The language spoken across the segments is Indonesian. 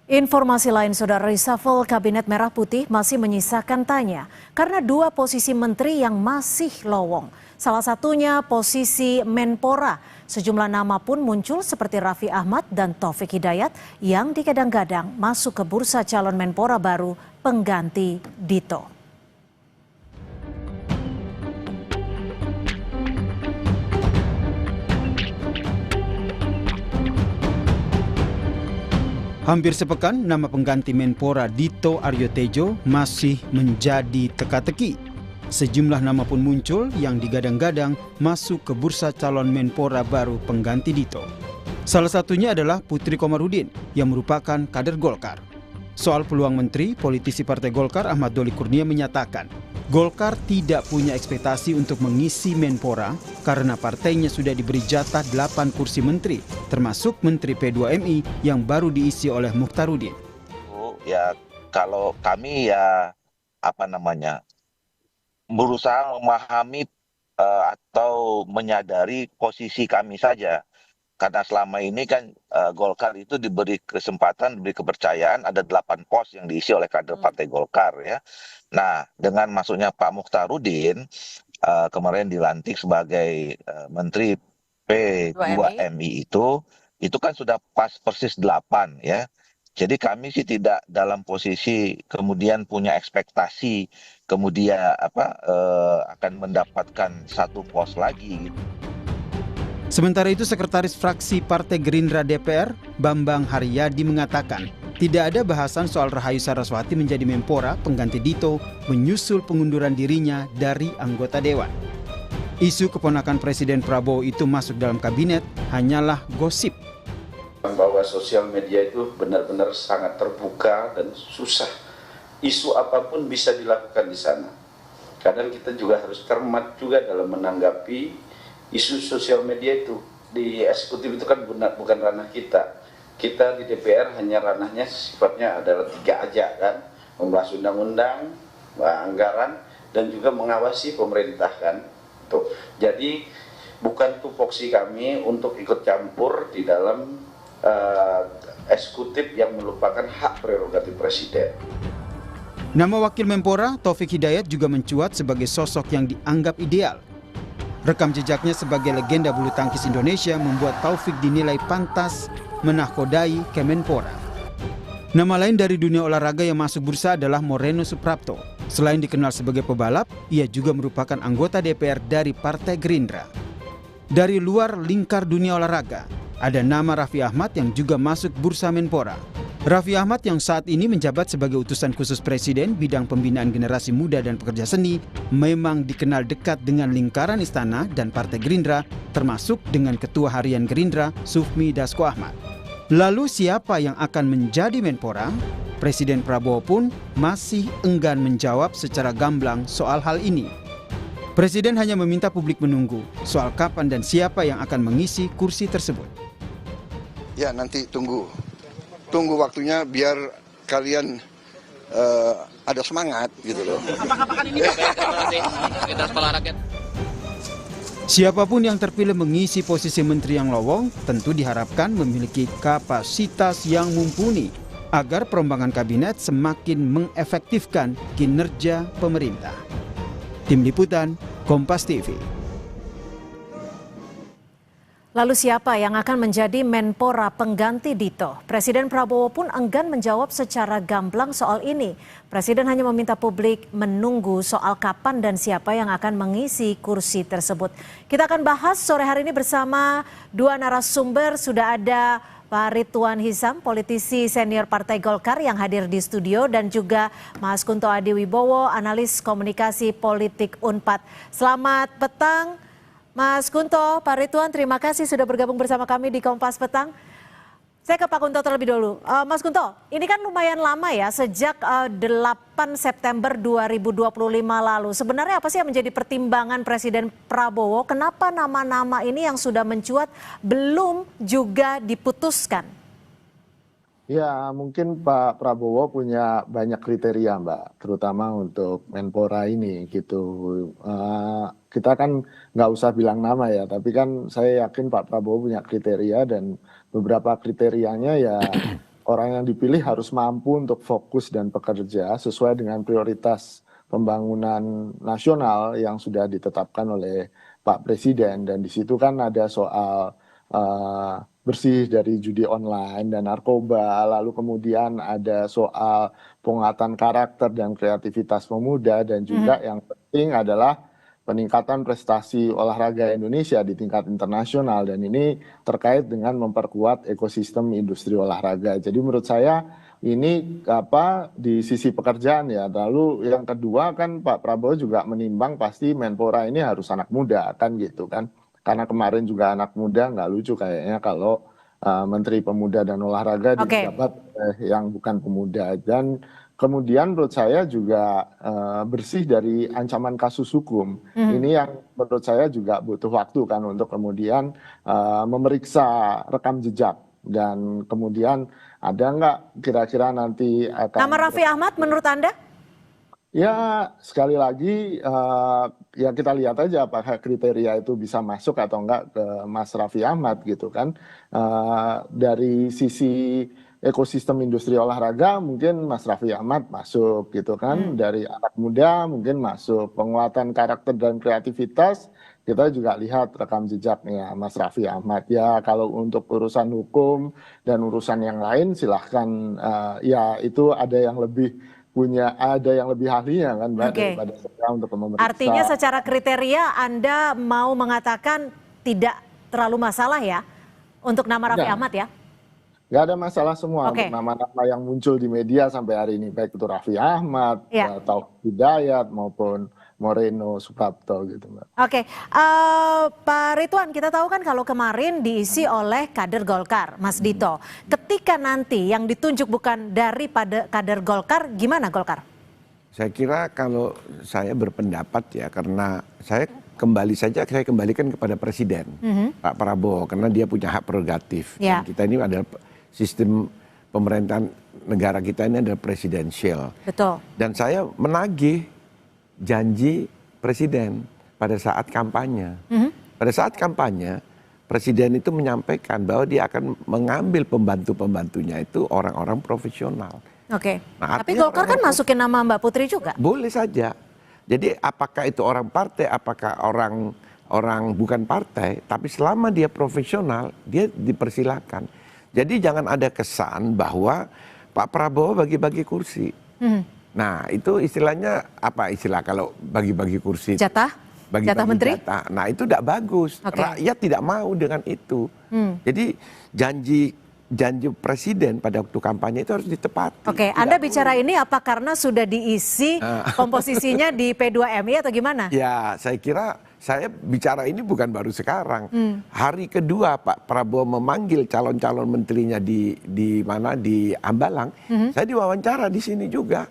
Informasi lain, Saudara, reshuffle Kabinet Merah Putih masih menyisakan tanya karena dua posisi menteri yang masih lowong. Salah satunya posisi Menpora. Sejumlah nama pun muncul seperti Raffi Ahmad dan Taufik Hidayat yang digadang-gadang masuk ke bursa calon Menpora baru pengganti Dito. Hampir sepekan, nama pengganti Menpora Dito Aryo Tejo masih menjadi teka-teki. Sejumlah nama pun muncul yang digadang-gadang masuk ke bursa calon Menpora baru pengganti Dito. Salah satunya adalah Putri Komarudin yang merupakan kader Golkar. Soal peluang menteri, politisi Partai Golkar Ahmad Doli Kurnia menyatakan, Golkar tidak punya ekspektasi untuk mengisi Menpora karena partainya sudah diberi jatah 8 kursi menteri, termasuk Menteri P2MI yang baru diisi oleh Mukhtarudin. Ya, kalau kami berusaha memahami atau menyadari posisi kami saja. Karena selama ini kan Golkar itu diberi kesempatan, diberi kepercayaan ada 8 pos yang diisi oleh kader Partai Golkar ya. Nah, dengan masuknya Pak Mukhtarudin kemarin dilantik sebagai Menteri P2MI itu kan sudah pas persis 8 ya. Jadi kami sih tidak dalam posisi kemudian punya ekspektasi kemudian akan mendapatkan satu pos lagi gitu. Sementara itu, Sekretaris Fraksi Partai Gerindra DPR, Bambang Haryadi mengatakan, tidak ada bahasan soal Rahayu Saraswati menjadi Menpora pengganti Dito menyusul pengunduran dirinya dari anggota Dewan. Isu keponakan Presiden Prabowo itu masuk dalam kabinet hanyalah gosip. Bahwa sosial media itu benar-benar sangat terbuka dan susah. Isu apapun bisa dilakukan di sana. Kadang kita juga harus cermat juga dalam menanggapi isu sosial media itu. Di eksekutif itu kan bukan ranah kita. Kita di DPR hanya ranahnya sifatnya adalah 3 aja kan. Membahas undang-undang, anggaran, dan juga mengawasi pemerintah kan. Tuh. Jadi bukan tupoksi kami untuk ikut campur di dalam eksekutif yang merupakan hak prerogatif presiden. Nama Wakil Menpora, Taufik Hidayat, juga mencuat sebagai sosok yang dianggap ideal. Rekam jejaknya sebagai legenda bulu tangkis Indonesia membuat Taufik dinilai pantas menahkodai Kemenpora. Nama lain dari dunia olahraga yang masuk bursa adalah Moreno Suprapto. Selain dikenal sebagai pebalap, ia juga merupakan anggota DPR dari Partai Gerindra. Dari luar lingkar dunia olahraga, ada nama Raffi Ahmad yang juga masuk bursa Menpora. Raffi Ahmad yang saat ini menjabat sebagai utusan khusus Presiden bidang pembinaan generasi muda dan pekerja seni memang dikenal dekat dengan lingkaran istana dan Partai Gerindra, termasuk dengan Ketua Harian Gerindra Sufmi Dasko Ahmad. Lalu siapa yang akan menjadi Menpora? Presiden Prabowo pun masih enggan menjawab secara gamblang soal hal ini. Presiden hanya meminta publik menunggu soal kapan dan siapa yang akan mengisi kursi tersebut. Ya, nanti tunggu waktunya biar kalian ada semangat gitu loh. Apakah ini kita sekolah rakyat? Siapapun yang terpilih mengisi posisi menteri yang lowong tentu diharapkan memiliki kapasitas yang mumpuni agar perombakan kabinet semakin mengefektifkan kinerja pemerintah. Tim Liputan, Kompas TV. Lalu siapa yang akan menjadi Menpora pengganti Dito? Presiden Prabowo pun enggan menjawab secara gamblang soal ini. Presiden hanya meminta publik menunggu soal kapan dan siapa yang akan mengisi kursi tersebut. Kita akan bahas sore hari ini bersama dua narasumber. Sudah ada Pak Ridwan Hisam, politisi senior Partai Golkar yang hadir di studio, dan juga Mas Kunto Adiwibowo, analis komunikasi politik Unpad. Selamat petang. Mas Kunto, Pak Ridwan, terima kasih sudah bergabung bersama kami di Kompas Petang. Saya ke Pak Kunto terlebih dulu. Mas Kunto, ini kan lumayan lama ya, sejak 8 September 2025 lalu. Sebenarnya apa sih yang menjadi pertimbangan Presiden Prabowo? Kenapa nama-nama ini yang sudah mencuat belum juga diputuskan? Ya, mungkin Pak Prabowo punya banyak kriteria, Mbak, terutama untuk Menpora ini gitu. Kita kan nggak usah bilang nama ya, tapi kan saya yakin Pak Prabowo punya kriteria, dan beberapa kriterianya ya orang yang dipilih harus mampu untuk fokus dan bekerja sesuai dengan prioritas pembangunan nasional yang sudah ditetapkan oleh Pak Presiden. Dan di situ kan ada soal bersih dari judi online dan narkoba, lalu kemudian ada soal penguatan karakter dan kreativitas pemuda, dan juga yang penting adalah peningkatan prestasi olahraga Indonesia di tingkat internasional, dan ini terkait dengan memperkuat ekosistem industri olahraga. Jadi menurut saya ini di sisi pekerjaan ya. Lalu yang kedua kan Pak Prabowo juga menimbang pasti Menpora ini harus anak muda kan gitu kan. Karena kemarin juga anak muda, nggak lucu kayaknya kalau Menteri Pemuda dan Olahraga dijabat yang bukan pemuda. Dan kemudian menurut saya juga bersih dari ancaman kasus hukum. Ini yang menurut saya juga butuh waktu kan untuk kemudian memeriksa rekam jejak. Dan kemudian ada nggak kira-kira nanti akan... Nama Raffi Ahmad menurut Anda? Ya, sekali lagi ya kita lihat aja apakah kriteria itu bisa masuk atau enggak ke Mas Raffi Ahmad gitu kan. Dari sisi ekosistem industri olahraga mungkin Mas Raffi Ahmad masuk gitu kan. Dari anak muda mungkin masuk. Penguatan karakter dan kreativitas kita juga lihat rekam jejaknya Mas Raffi Ahmad. Ya kalau untuk urusan hukum dan urusan yang lain silahkan, ya itu ada yang lebih ahlinya kan Mbak daripada saya untuk memeriksa. Artinya secara kriteria Anda mau mengatakan tidak terlalu masalah ya untuk nama Raffi Ahmad ya? Nggak ada masalah semua untuk nama-nama yang muncul di media sampai hari ini, baik itu Raffi Ahmad, Taufik Hidayat maupun Moreno Suprapto gitu Mbak. Oke, Pak Ridwan, kita tahu kan kalau kemarin diisi oleh kader Golkar, Mas Dito. Ketika nanti yang ditunjuk bukan daripada kader Golkar, gimana Golkar? Saya kira kalau saya berpendapat ya, karena saya kembalikan kepada Presiden, Pak Prabowo, karena dia punya hak prerogatif. Dan kita ini adalah sistem pemerintahan negara kita ini adalah presidensial. Betul. Dan saya menagih janji Presiden pada saat kampanye. Pada saat kampanye, Presiden itu menyampaikan bahwa dia akan mengambil pembantu-pembantunya itu orang-orang profesional. Oke, tapi Golkar kan masukin nama Mbak Putri juga? Boleh saja. Jadi apakah itu orang partai, apakah orang bukan partai, tapi selama dia profesional, dia dipersilakan. Jadi jangan ada kesan bahwa Pak Prabowo bagi-bagi kursi. Nah itu istilahnya apa istilah kalau bagi-bagi kursi? Jatah? Jatah menteri? Jatah. Nah itu tidak bagus. Rakyat tidak mau dengan itu. Jadi janji Presiden pada waktu kampanye itu harus ditepati. Oke, Anda bicara ini apa karena sudah diisi komposisinya di P2MI atau gimana? Ya saya kira saya bicara ini bukan baru sekarang. Hari kedua Pak Prabowo memanggil calon-calon menterinya di Hambalang, saya diwawancara di sini juga.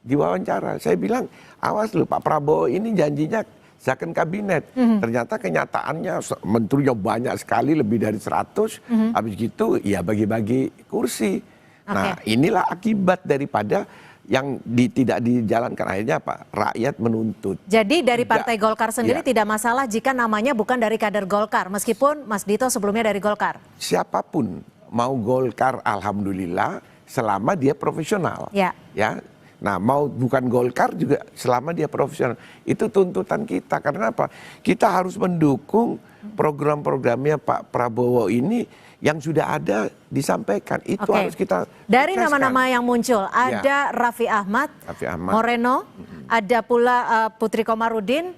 Diwawancara, saya bilang awas lu Pak Prabowo ini janjinya second kabinet. Ternyata kenyataannya menterinya banyak sekali, lebih dari 100. Habis gitu ya bagi-bagi kursi. Nah inilah akibat daripada yang tidak dijalankan, akhirnya apa? Rakyat menuntut. Jadi dari Partai Golkar sendiri tidak masalah jika namanya bukan dari kader Golkar, meskipun Mas Dito sebelumnya dari Golkar? Siapapun mau Golkar alhamdulillah selama dia profesional. Ya. Nah mau bukan Golkar juga selama dia profesional. Itu tuntutan kita, karena apa? Kita harus mendukung program-programnya Pak Prabowo ini yang sudah ada disampaikan. Itu harus kita dari nama-nama yang muncul, ada Raffi Ahmad, Moreno, ada pula Putri Komarudin.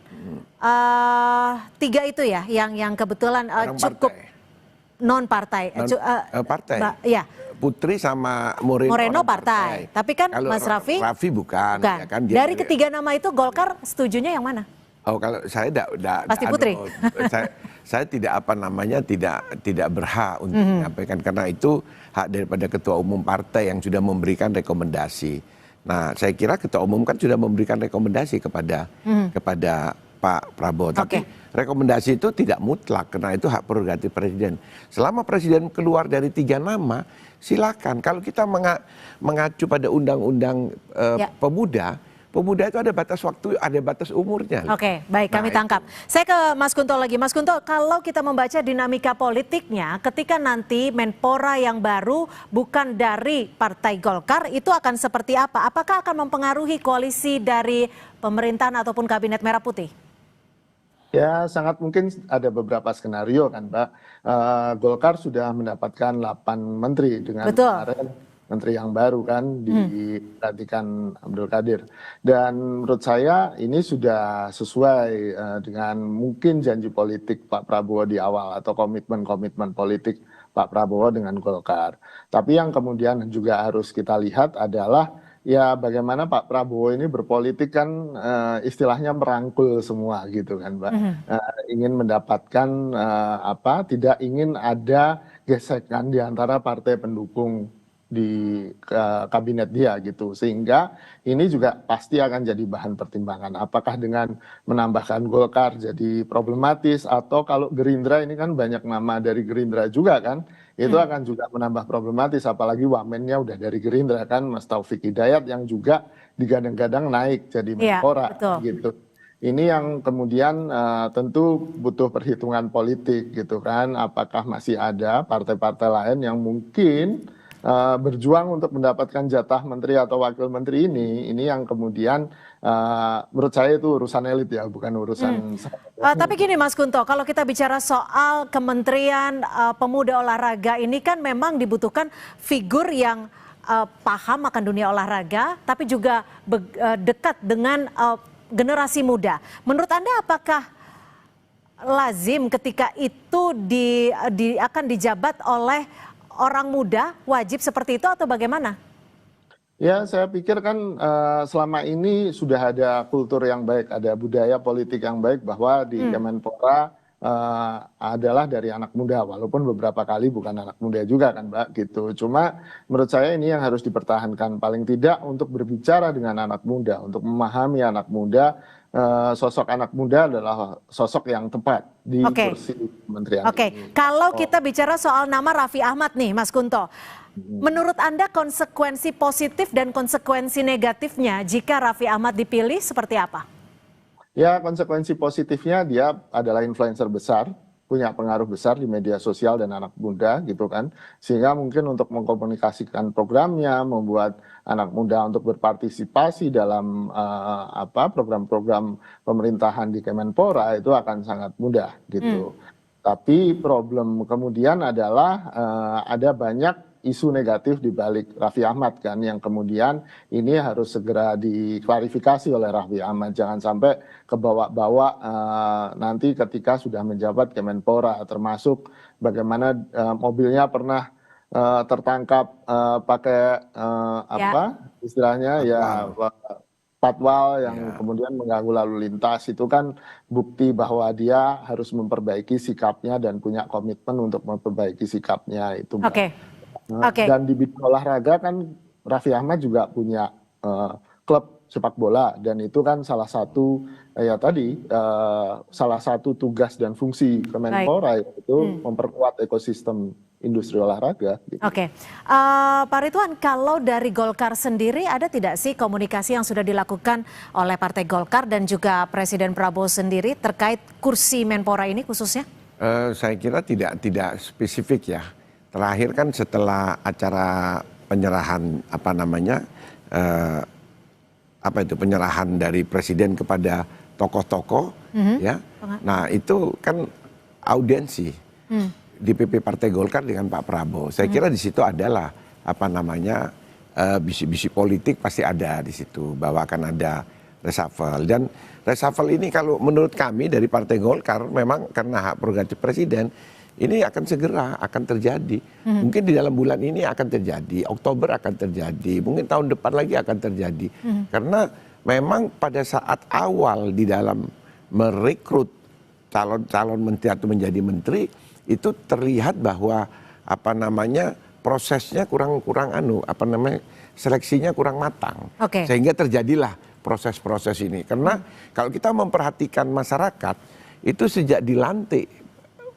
3 itu ya yang kebetulan cukup non-partai. Ya. Putri sama Moreno partai. Tapi kan kalau Mas Raffi bukan. Ya kan, dari ketiga nama itu Golkar setujunya yang mana? Oh kalau saya pasti Putri. saya tidak berhak untuk menyampaikan, karena itu hak daripada ketua umum partai yang sudah memberikan rekomendasi. Nah saya kira ketua umum kan sudah memberikan rekomendasi kepada Pak Prabowo. Tapi rekomendasi itu tidak mutlak, karena itu hak prerogatif Presiden. Selama Presiden keluar dari 3 nama, silakan. Kalau kita mengacu pada undang-undang pemuda, pemuda itu ada batas waktu, ada batas umurnya. Oke, baik, kami tangkap. Saya ke Mas Kunto lagi. Mas Kunto, kalau kita membaca dinamika politiknya, ketika nanti Menpora yang baru bukan dari Partai Golkar, itu akan seperti apa? Apakah akan mempengaruhi koalisi dari pemerintahan ataupun Kabinet Merah Putih? Ya, sangat mungkin ada beberapa skenario kan, Mbak. Golkar sudah mendapatkan 8 menteri dengan kemarin menteri yang baru kan digantikan Abdul Qadir. Dan menurut saya ini sudah sesuai dengan mungkin janji politik Pak Prabowo di awal atau komitmen-komitmen politik Pak Prabowo dengan Golkar. Tapi yang kemudian juga harus kita lihat adalah ya bagaimana Pak Prabowo ini berpolitik kan istilahnya merangkul semua gitu kan, Mbak. Ingin mendapatkan tidak ingin ada gesekan di antara partai pendukung di kabinet dia gitu, sehingga ini juga pasti akan jadi bahan pertimbangan apakah dengan menambahkan Golkar jadi problematis, atau kalau Gerindra ini kan banyak nama dari Gerindra juga kan, itu akan juga menambah problematis, apalagi wamennya udah dari Gerindra kan, Mas Taufik Hidayat yang juga digadang-gadang naik jadi Menpora gitu. Ini yang kemudian tentu butuh perhitungan politik gitu kan, apakah masih ada partai-partai lain yang mungkin berjuang untuk mendapatkan jatah menteri atau wakil menteri ini yang kemudian menurut saya itu urusan elit ya, bukan urusan tapi gini Mas Kunto, kalau kita bicara soal Kementerian Pemuda Olahraga ini kan memang dibutuhkan figur yang paham akan dunia olahraga tapi juga dekat dengan generasi muda. Menurut Anda apakah lazim ketika itu akan dijabat oleh orang muda, wajib seperti itu atau bagaimana? Ya, saya pikir kan selama ini sudah ada kultur yang baik, ada budaya politik yang baik bahwa di Kemenpora adalah dari anak muda, walaupun beberapa kali bukan anak muda juga kan, Mbak, gitu. Cuma menurut saya ini yang harus dipertahankan, paling tidak untuk berbicara dengan anak muda, untuk memahami anak muda. Sosok anak muda adalah sosok yang tepat di kursi kementerian. Kalau kita bicara soal nama Raffi Ahmad nih, Mas Kunto, menurut Anda konsekuensi positif dan konsekuensi negatifnya jika Raffi Ahmad dipilih seperti apa? Ya, konsekuensi positifnya dia adalah influencer besar, punya pengaruh besar di media sosial dan anak muda gitu kan, sehingga mungkin untuk mengkomunikasikan programnya, membuat anak muda untuk berpartisipasi dalam program-program pemerintahan di Kemenpora itu akan sangat mudah gitu. Tapi problem kemudian adalah ada banyak isu negatif di balik Raffi Ahmad kan, yang kemudian ini harus segera diklarifikasi oleh Raffi Ahmad, jangan sampai kebawa-bawa nanti ketika sudah menjabat Kemenpora, termasuk bagaimana mobilnya pernah tertangkap pakai istilahnya patwal yang kemudian mengganggu lalu lintas, itu kan bukti bahwa dia harus memperbaiki sikapnya dan punya komitmen untuk memperbaiki sikapnya itu. Dan di bidang olahraga kan Raffi Ahmad juga punya klub sepak bola, dan itu kan salah satu salah satu tugas dan fungsi Kemenpora itu memperkuat ekosistem industri olahraga. Gitu. Pak Ridwan, kalau dari Golkar sendiri ada tidak sih komunikasi yang sudah dilakukan oleh Partai Golkar dan juga Presiden Prabowo sendiri terkait kursi Menpora ini khususnya? Saya kira tidak spesifik ya. Terakhir kan setelah acara penyerahan penyerahan dari presiden kepada tokoh-tokoh ya. Nah, itu kan audiensi DPP Partai Golkar dengan Pak Prabowo. Saya kira di situ adalah bisi-bisi politik pasti ada di situ, bahwa akan ada reshuffle. Dan reshuffle ini kalau menurut kami dari Partai Golkar memang karena hak prerogatif presiden, ini akan segera terjadi. Mungkin di dalam bulan ini akan terjadi, Oktober akan terjadi, mungkin tahun depan lagi akan terjadi. Karena memang pada saat awal di dalam merekrut calon menteri atau menjadi menteri, itu terlihat bahwa prosesnya seleksinya kurang matang. Sehingga terjadilah proses-proses ini. Karena kalau kita memperhatikan masyarakat, itu sejak dilantik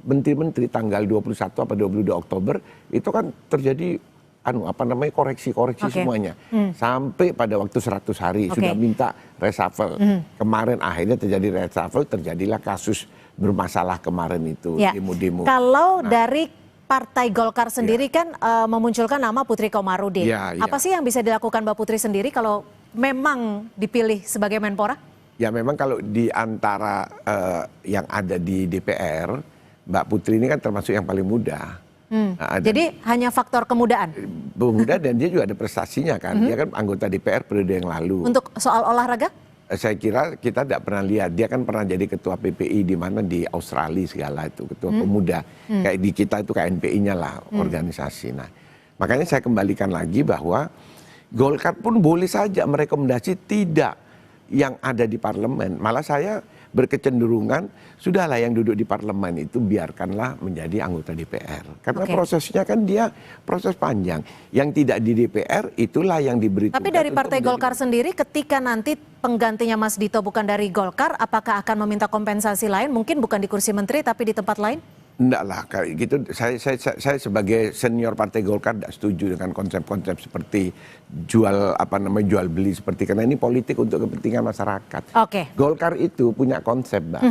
menteri-menteri tanggal 21 atau 22 Oktober itu kan terjadi koreksi-koreksi semuanya. Sampai pada waktu 100 hari sudah minta reshuffle. Kemarin akhirnya terjadi reshuffle, terjadilah kasus bermasalah kemarin itu, demo-demo. Kalau dari Partai Golkar sendiri kan memunculkan nama Putri Komarudin. Apa sih yang bisa dilakukan Mbak Putri sendiri kalau memang dipilih sebagai Menpora? Ya memang kalau di antara yang ada di DPR, Mbak Putri ini kan termasuk yang paling muda. Jadi hanya faktor kemudaan? Muda dan dia juga ada prestasinya kan. Dia kan anggota DPR periode yang lalu. Untuk soal olahraga? Saya kira kita tidak pernah lihat. Dia kan pernah jadi ketua PPI di mana di Australia segala itu. Ketua pemuda. Kayak di kita itu KNPI-nya lah organisasi. Nah makanya saya kembalikan lagi bahwa Golkar pun boleh saja merekomendasi tidak yang ada di parlemen. Malah saya berkecenderungan sudahlah yang duduk di parlemen itu biarkanlah menjadi anggota DPR. Karena prosesnya kan dia proses panjang. Yang tidak di DPR itulah yang diberi. Tapi dari Partai Golkar sendiri ketika nanti penggantinya Mas Dito bukan dari Golkar, apakah akan meminta kompensasi lain? Mungkin bukan di kursi menteri tapi di tempat lain? Enggak lah, kayak gitu. Saya sebagai senior Partai Golkar tidak setuju dengan konsep-konsep seperti jual beli seperti, karena ini politik untuk kepentingan masyarakat. Golkar itu punya konsep, Mbak.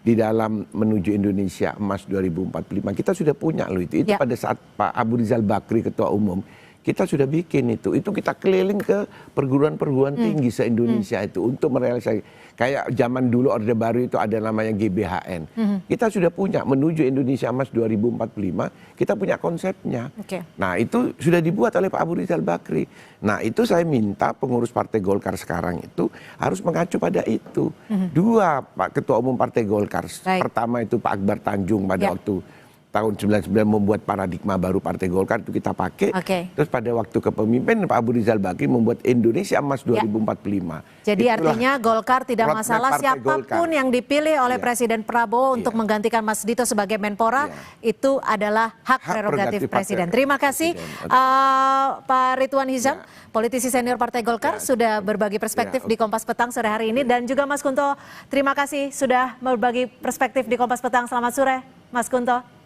Di dalam menuju Indonesia Emas 2045 kita sudah punya loh itu. Itu pada saat Pak Abu Rizal Bakri ketua umum kita sudah bikin itu kita keliling ke perguruan-perguruan tinggi se-Indonesia itu untuk merealisasi. Kayak zaman dulu Orde Baru itu ada namanya GBHN. Kita sudah punya menuju Indonesia Emas 2045, kita punya konsepnya. Nah itu sudah dibuat oleh Pak Abu Rizal Bakri. Nah itu saya minta pengurus Partai Golkar sekarang itu harus mengacu pada itu. Dua Pak Ketua Umum Partai Golkar. Pertama itu Pak Akbar Tanjung pada waktu tahun 99 membuat paradigma baru Partai Golkar itu kita pakai. Terus pada waktu kepemimpinan Pak Abu Rizal Bakri membuat Indonesia Emas 2045. Jadi artinya Golkar tidak masalah siapapun yang dipilih oleh Presiden Prabowo untuk menggantikan Mas Dito sebagai Menpora, itu adalah hak prerogatif Presiden. Terima kasih Pak Ridwan Hizam, politisi senior Partai Golkar, sudah berbagi perspektif di Kompas Petang sore hari ini. Dan juga Mas Kunto, terima kasih sudah berbagi perspektif di Kompas Petang. Selamat sore Mas Kunto.